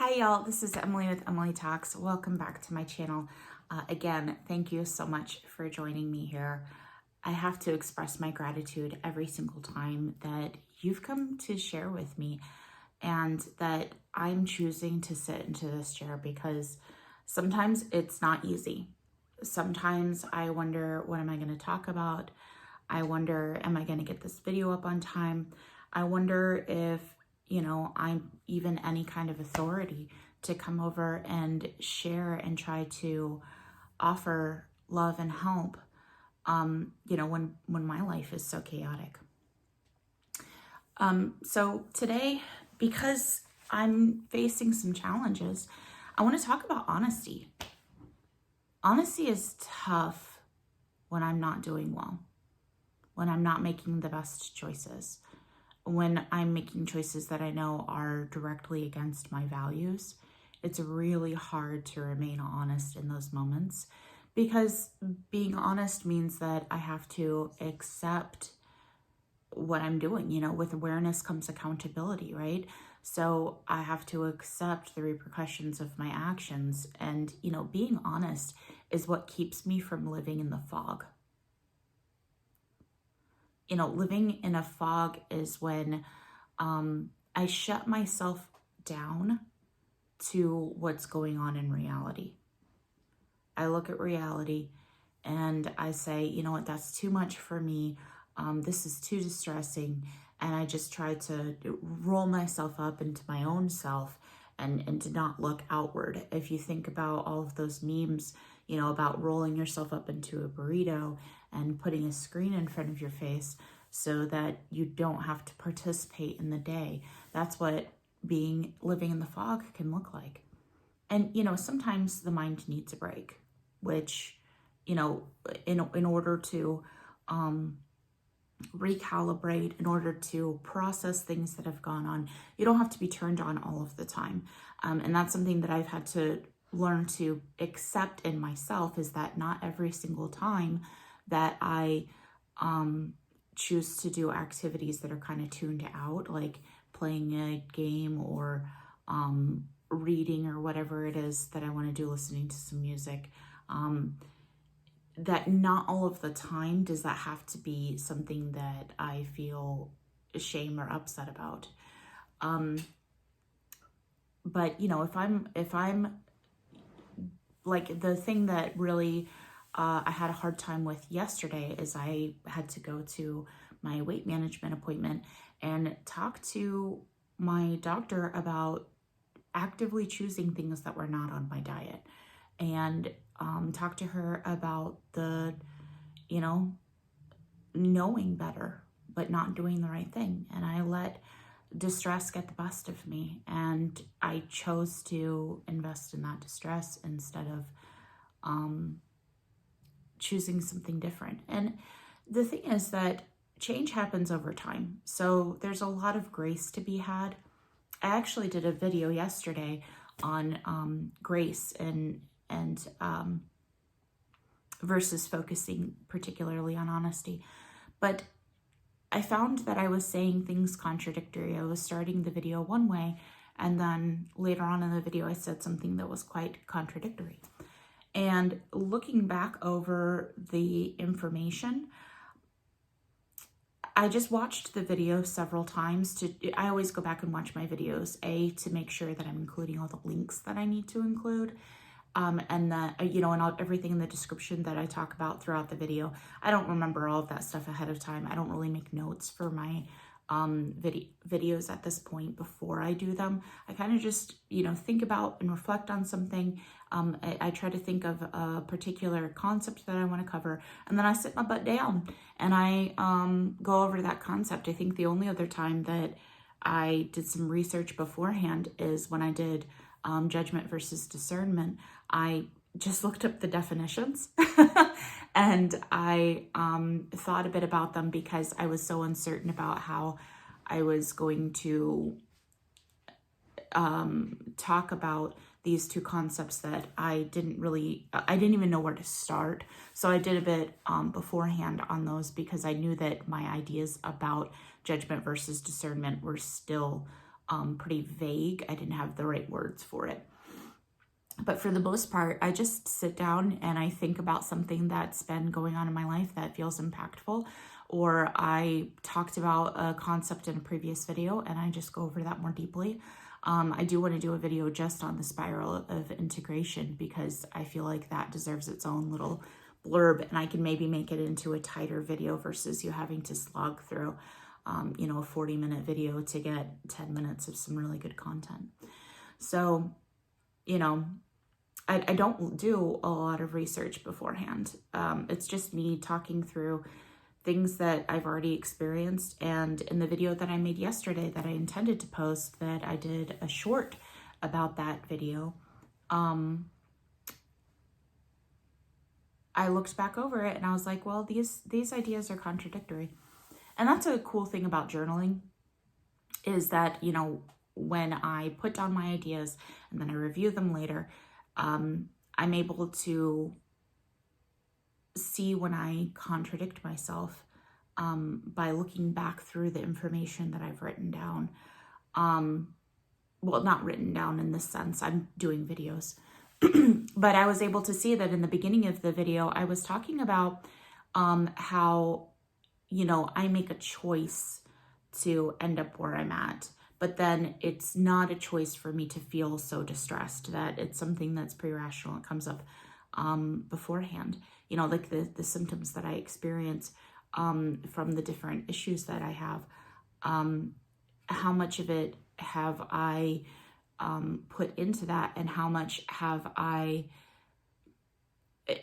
Hi y'all, this is Emily with Emily Talks. Welcome back to my channel. Again, thank you so much for joining me here. I have to express my gratitude every single time that you've come to share with me and that I'm choosing to sit into this chair, because sometimes it's not easy. Sometimes I wonder, what am I going to talk about? I wonder, am I going to get this video up on time? I wonder if, I'm even any kind of authority to come over and share and try to offer love and help, when my life is so chaotic. So today, because I'm facing some challenges, I want to talk about honesty. Honesty is tough when I'm not doing well, when I'm not making the best choices, when I'm making choices that I know are directly against my values. It's really hard to remain honest in those moments, because being honest means that I have to accept what I'm doing. With awareness comes accountability, right? So I have to accept the repercussions of my actions. And, being honest is what keeps me from living in the fog. Living in a fog is when I shut myself down to what's going on in reality. I look at reality and I say, you know what, that's too much for me. This is too distressing. And I just try to roll myself up into my own self and to not look outward. If you think about all of those memes, about rolling yourself up into a burrito and putting a screen in front of your face so that you don't have to participate in the day. That's what living in the fog can look like. And, sometimes the mind needs a break, which, in order to recalibrate, in order to process things that have gone on, you don't have to be turned on all of the time. And that's something that I've had to learn to accept in myself, is that not every single time that I choose to do activities that are kind of tuned out, like playing a game or reading or whatever it is that I want to do, listening to some music, that not all of the time does that have to be something that I feel shame or upset about. But if I'm like, the thing that really I had a hard time with yesterday is I had to go to my weight management appointment and talk to my doctor about actively choosing things that were not on my diet, and talk to her about the, knowing better, but not doing the right thing. And I let distress get the best of me, and I chose to invest in that distress instead of choosing something different. And the thing is that change happens over time. So there's a lot of grace to be had. I actually did a video yesterday on grace and versus focusing particularly on honesty. But I found that I was saying things contradictory. I was starting the video one way, and then later on in the video, I said something that was quite contradictory. And looking back over the information, I just watched the video several times. I always go back and watch my videos, to make sure that I'm including all the links that I need to include. And that, and everything in the description that I talk about throughout the video. I don't remember all of that stuff ahead of time. I don't really make notes for my videos at this point before I do them. I kind of just, think about and reflect on something. I try to think of a particular concept that I want to cover, and then I sit my butt down and I go over that concept. I think the only other time that I did some research beforehand is when I did Judgment versus Discernment. I just looked up the definitions and I thought a bit about them, because I was so uncertain about how I was going to talk about these two concepts that I didn't even know where to start. So I did a bit beforehand on those, because I knew that my ideas about judgment versus discernment were still pretty vague. I didn't have the right words for it. But for the most part, I just sit down and I think about something that's been going on in my life that feels impactful, or I talked about a concept in a previous video and I just go over that more deeply. I do want to do a video just on the spiral of integration because I feel like that deserves its own little blurb, and I can maybe make it into a tighter video versus you having to slog through, you know, a 40-minute video to get 10 minutes of some really good content. So, you know, I don't do a lot of research beforehand. It's just me talking through things that I've already experienced. And in the video that I made yesterday that I intended to post, that I did a short about that video, I looked back over it and I was like, well, these ideas are contradictory. And that's a cool thing about journaling, is that, you know, when I put down my ideas and then I review them later, I'm able to see when I contradict myself by looking back through the information that I've written down. Well, not written down in this sense, I'm doing videos. But I was able to see that in the beginning of the video, I was talking about how, you know, I make a choice to end up where I'm at. But then it's not a choice for me to feel so distressed, that it's something that's pre-rational. It comes up beforehand, you know, like the symptoms that I experience from the different issues that I have. How much of it have I put into that, and how much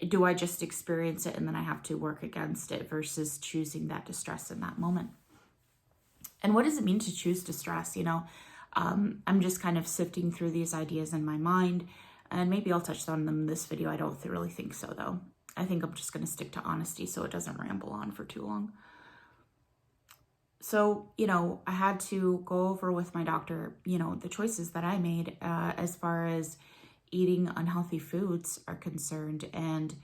do I just experience it and then I have to work against it versus choosing that distress in that moment? And what does it mean to choose distress? You know, I'm just kind of sifting through these ideas in my mind, and maybe I'll touch on them in this video. I don't really think so, though. I think I'm just going to stick to honesty so it doesn't ramble on for too long. So, you know, I had to go over with my doctor, you know, the choices that I made as far as eating unhealthy foods are concerned, and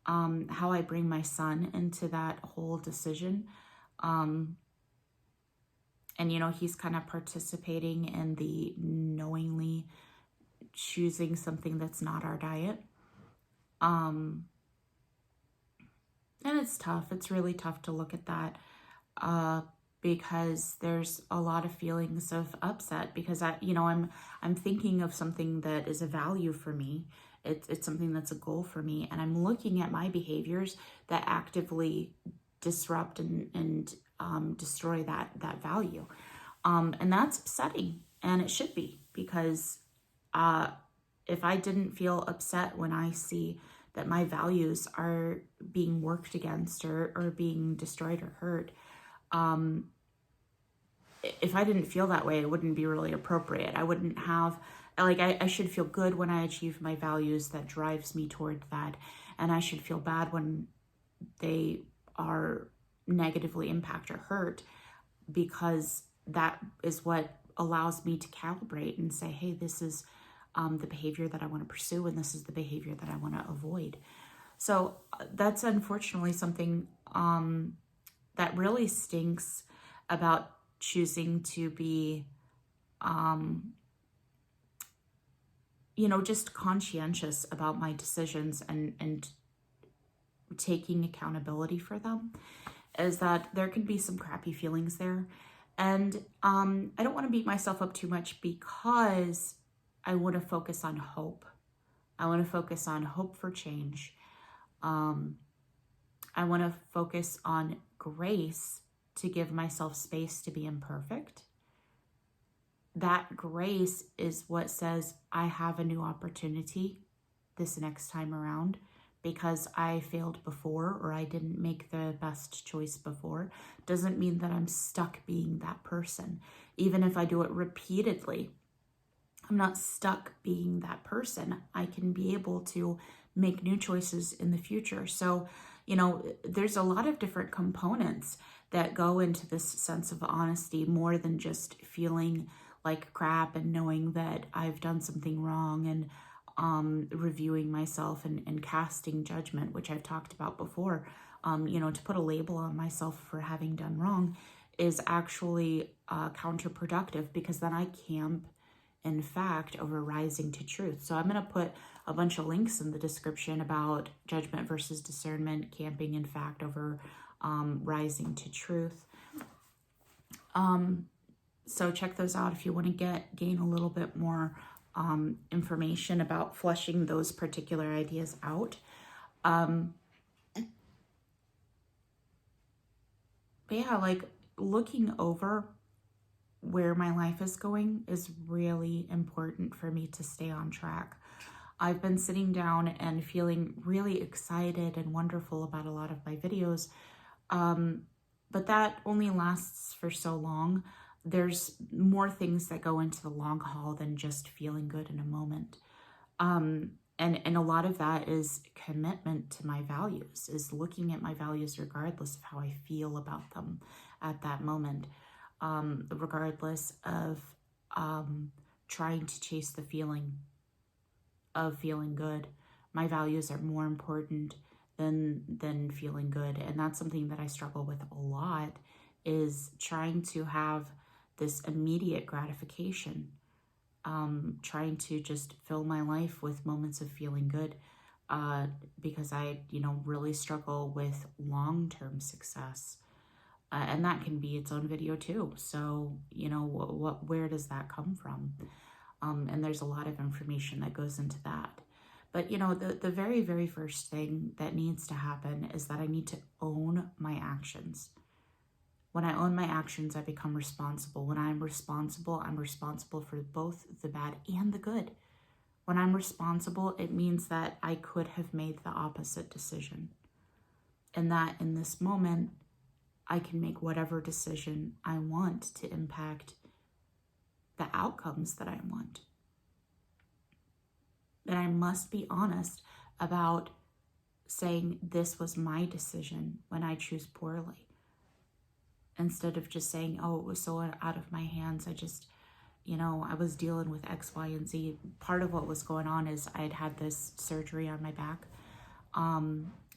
how I bring my son into that whole decision. And, you know, he's kind of participating in the knowingly choosing something that's not our diet. And it's tough. It's really tough to look at that because there's a lot of feelings of upset, because I'm thinking of something that is a value for me. It's something that's a goal for me. And I'm looking at my behaviors that actively disrupt and destroy that value. And that's upsetting, and it should be, because if I didn't feel upset when I see that my values are being worked against or being destroyed or hurt, if I didn't feel that way, it wouldn't be really appropriate. I wouldn't have, like, I should feel good when I achieve my values. That drives me toward that. And I should feel bad when they are negatively impact or hurt, because that is what allows me to calibrate and say, hey, this is the behavior that I want to pursue, and this is the behavior that I want to avoid. So that's unfortunately something that really stinks about choosing to be, just conscientious about my decisions and taking accountability for them, is that there can be some crappy feelings there. And I don't want to beat myself up too much, because I want to focus on hope. I want to focus on hope for change. I want to focus on grace to give myself space to be imperfect. That grace is what says I have a new opportunity this next time around, because I failed before or I didn't make the best choice before. Doesn't mean that I'm stuck being that person. Even if I do it repeatedly, I'm not stuck being that person. I can be able to make new choices in the future. So, there's a lot of different components that go into this sense of honesty, more than just feeling like crap and knowing that I've done something wrong, and reviewing myself and casting judgment, which I've talked about before. To put a label on myself for having done wrong is actually counterproductive, because then I camp in fact over rising to truth. So I'm going to put a bunch of links in the description about judgment versus discernment, camping in fact over rising to truth. So check those out if you want to gain a little bit more information about fleshing those particular ideas out. But yeah, like looking over where my life is going is really important for me to stay on track. I've been sitting down and feeling really excited and wonderful about a lot of my videos, but that only lasts for so long. There's more things that go into the long haul than just feeling good in a moment. And a lot of that is commitment to my values, is looking at my values regardless of how I feel about them at that moment, regardless of trying to chase the feeling of feeling good. My values are more important than feeling good. And that's something that I struggle with a lot, is trying to have this immediate gratification, trying to just fill my life with moments of feeling good, because I, really struggle with long-term success. And that can be its own video too. So, where does that come from? And there's a lot of information that goes into that. But, the very, very first thing that needs to happen is that I need to own my actions. When I own my actions, I become responsible. When I'm responsible for both the bad and the good. When I'm responsible, it means that I could have made the opposite decision. And that in this moment, I can make whatever decision I want to impact the outcomes that I want. And I must be honest about saying this was my decision when I choose poorly. Instead of just saying, oh, it was so out of my hands. I just, I was dealing with X, Y, and Z. Part of what was going on is I had this surgery on my back.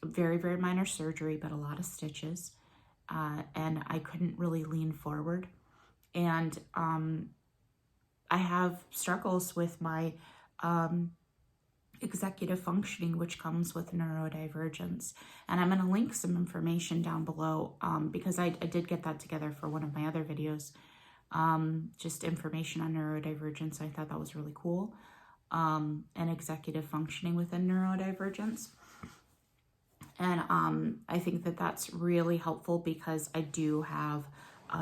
Very, very minor surgery, but a lot of stitches. And I couldn't really lean forward. And I have struggles with my executive functioning, which comes with neurodivergence. And I'm going to link some information down below, because I did get that together for one of my other videos, just information on neurodivergence. I thought that was really cool, and executive functioning within neurodivergence. And I think that that's really helpful, because I do have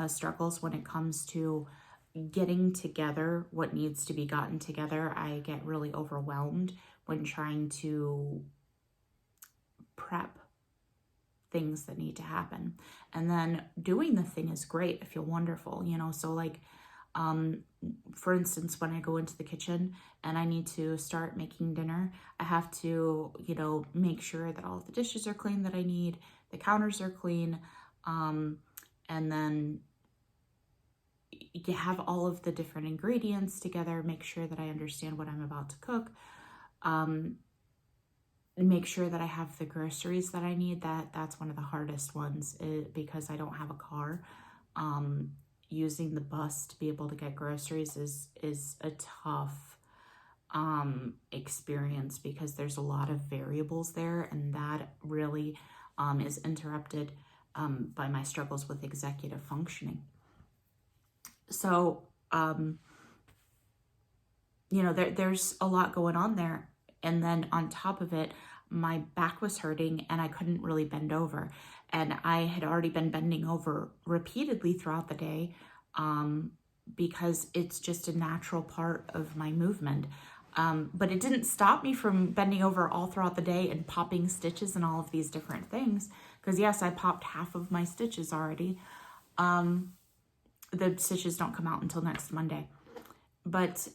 struggles when it comes to getting together what needs to be gotten together. I get really overwhelmed when trying to prep things that need to happen. And then doing the thing is great. I feel wonderful, so like, for instance, when I go into the kitchen and I need to start making dinner, I have to, make sure that all of the dishes are clean that I need, the counters are clean, and then you have all of the different ingredients together, make sure that I understand what I'm about to cook, make sure that I have the groceries that I need. That's one of the hardest ones, because I don't have a car. Using the bus to be able to get groceries is a tough experience, because there's a lot of variables there, and that really is interrupted by my struggles with executive functioning. So, there's a lot going on there. And then on top of it, my back was hurting and I couldn't really bend over. And I had already been bending over repeatedly throughout the day, because it's just a natural part of my movement. But it didn't stop me from bending over all throughout the day and popping stitches and all of these different things. Because yes, I popped half of my stitches already. The stitches don't come out until next Monday. But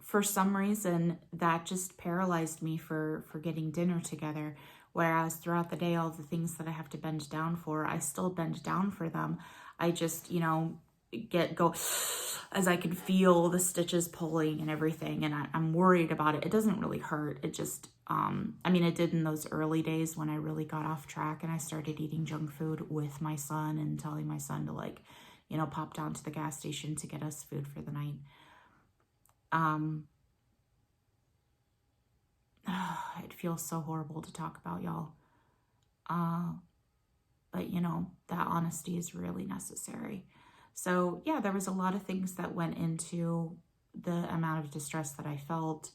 for some reason, that just paralyzed me for getting dinner together. Whereas throughout the day, all the things that I have to bend down for, I still bend down for them. I just, as I can feel the stitches pulling and everything, and I'm worried about it. It doesn't really hurt. It just, I mean, it did in those early days when I really got off track and I started eating junk food with my son and telling my son to, like, you know, pop down to the gas station to get us food for the night. It feels so horrible to talk about, y'all. But, you know, that honesty is really necessary. So, yeah, there was a lot of things that went into the amount of distress that I felt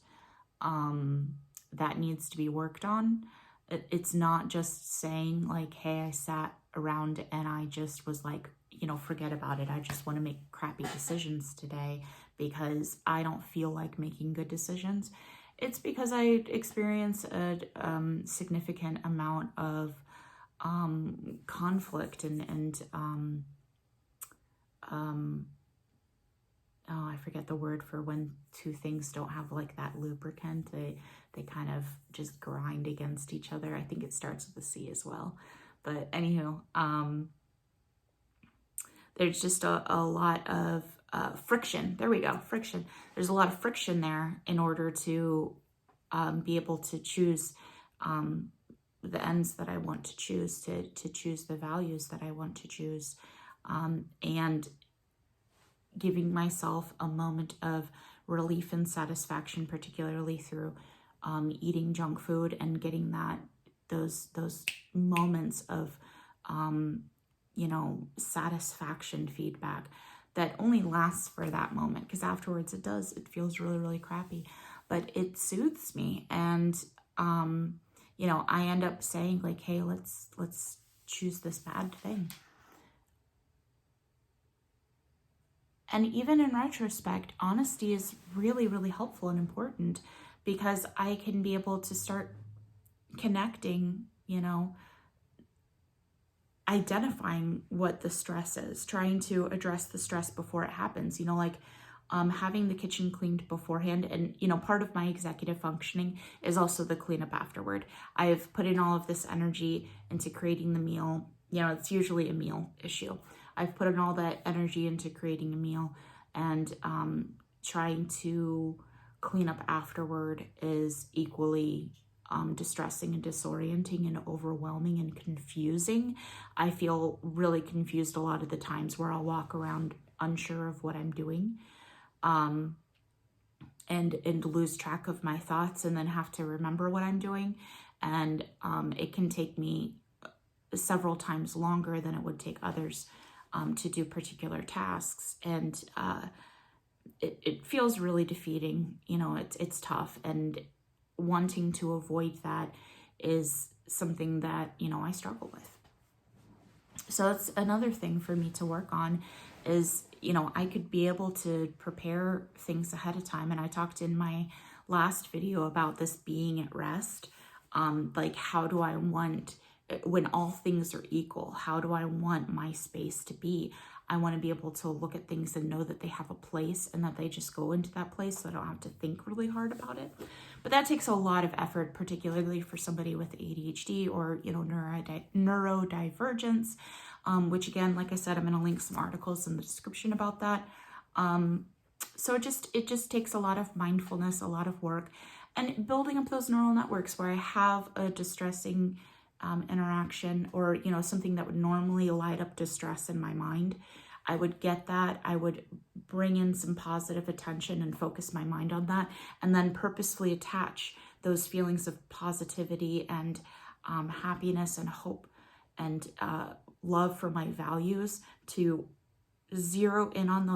that needs to be worked on. It's not just saying, like, hey, I sat around and I just was like, you know, forget about it. I just want to make crappy decisions today because I don't feel like making good decisions. It's because I experience a significant amount of conflict and oh, I forget the word for when two things don't have like that lubricant. They kind of just grind against each other. I think it starts with a C as well. But anywho, there's just a lot of friction. There we go, friction. There's a lot of friction there in order to be able to choose the ends that I want to choose, to choose the values that I want to choose, and giving myself a moment of relief and satisfaction, particularly through eating junk food and getting those moments of you know, satisfaction feedback that only lasts for that moment, because afterwards it feels really, really crappy, but it soothes me. And you know, I end up saying, like, hey, let's choose this bad thing. And even in retrospect, honesty is really, really helpful and important, because I can be able to start connecting, you know, identifying what the stress is, trying to address the stress before it happens, you know, like having the kitchen cleaned beforehand. And, you know, part of my executive functioning is also the cleanup afterward. I've put in all of this energy into creating the meal. You know, it's usually a meal issue. I've put in all that energy into creating a meal, and trying to clean up afterward is equally distressing and disorienting and overwhelming and confusing. I feel really confused a lot of the times where I'll walk around unsure of what I'm doing, and lose track of my thoughts, and then have to remember what I'm doing. And it can take me several times longer than it would take others to do particular tasks. And it feels really defeating. You know, it's tough, and wanting to avoid that is something that, you know, I struggle with. So that's another thing for me to work on is, you know, I could be able to prepare things ahead of time. And I talked in my last video about this being at rest. Like, how do I want, when all things are equal, how do I want my space to be? I want to be able to look at things and know that they have a place and that they just go into that place, so I don't have to think really hard about it. But that takes a lot of effort, particularly for somebody with ADHD or, you know, neurodivergence, which again, like I said, I'm going to link some articles in the description about that. So it just takes a lot of mindfulness, a lot of work, and building up those neural networks where I have a distressing interaction, or, you know, something that would normally light up distress in my mind. I would get that. I would bring in some positive attention and focus my mind on that, and then purposefully attach those feelings of positivity and happiness and hope and love for my values, to zero in on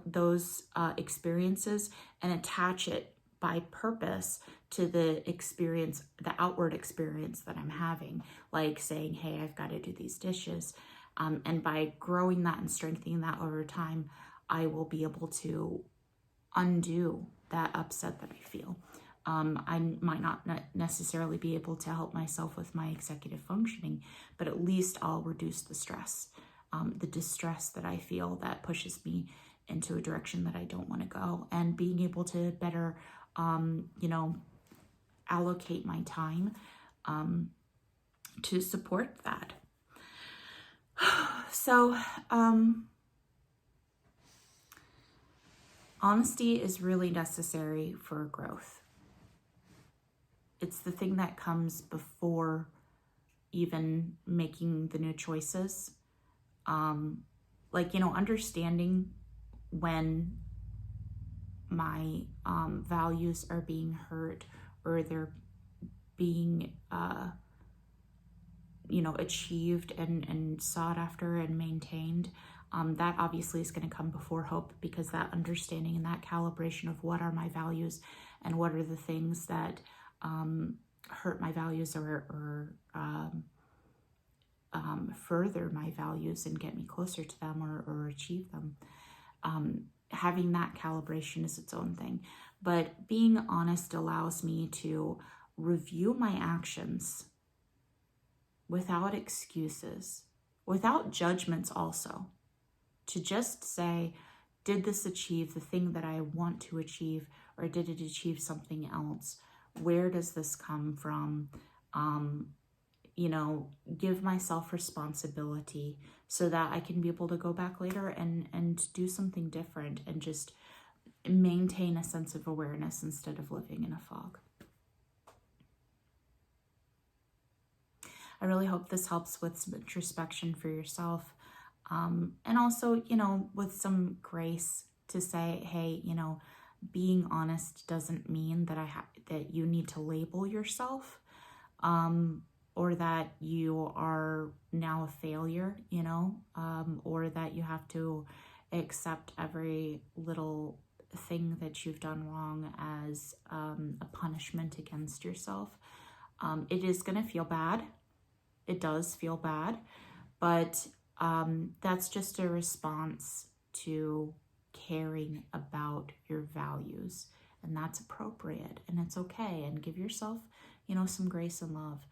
those experiences and attach it by purpose to the experience, the outward experience that I'm having, like saying, hey, I've got to do these dishes. And by growing that and strengthening that over time, I will be able to undo that upset that I feel. I might not necessarily be able to help myself with my executive functioning, but at least I'll reduce the stress, the distress that I feel that pushes me into a direction that I don't want to go, and being able to better, you know, allocate my time to support that. So Honesty is really necessary for growth. It's the thing that comes before even making the new choices. Like, you know, understanding when my values are being hurt or they're being, you know, achieved and sought after and maintained. That obviously is going to come before hope, because that understanding and that calibration of what are my values and what are the things that hurt my values or further my values and get me closer to them or achieve them. Having that calibration is its own thing. But being honest allows me to review my actions without excuses, without judgments also. To just say, did this achieve the thing that I want to achieve, or did it achieve something else? Where does this come from? You know, give myself responsibility so that I can be able to go back later and do something different and just maintain a sense of awareness instead of living in a fog. I really hope this helps with some introspection for yourself. And also, you know, with some grace to say, hey, you know, being honest doesn't mean that that you need to label yourself, or that you are now a failure, you know, or that you have to accept every little thing that you've done wrong as a punishment against yourself. It is going to feel bad. It does feel bad, but that's just a response to caring about your values, and that's appropriate and it's okay, and give yourself, you know, some grace and love.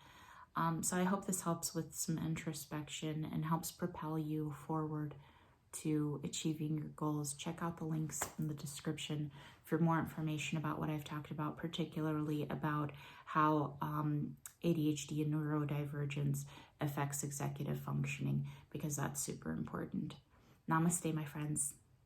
So I hope this helps with some introspection and helps propel you forward to achieving your goals. Check out the links in the description for more information about what I've talked about, particularly about how ADHD and neurodivergence affects executive functioning, because that's super important. Namaste, my friends.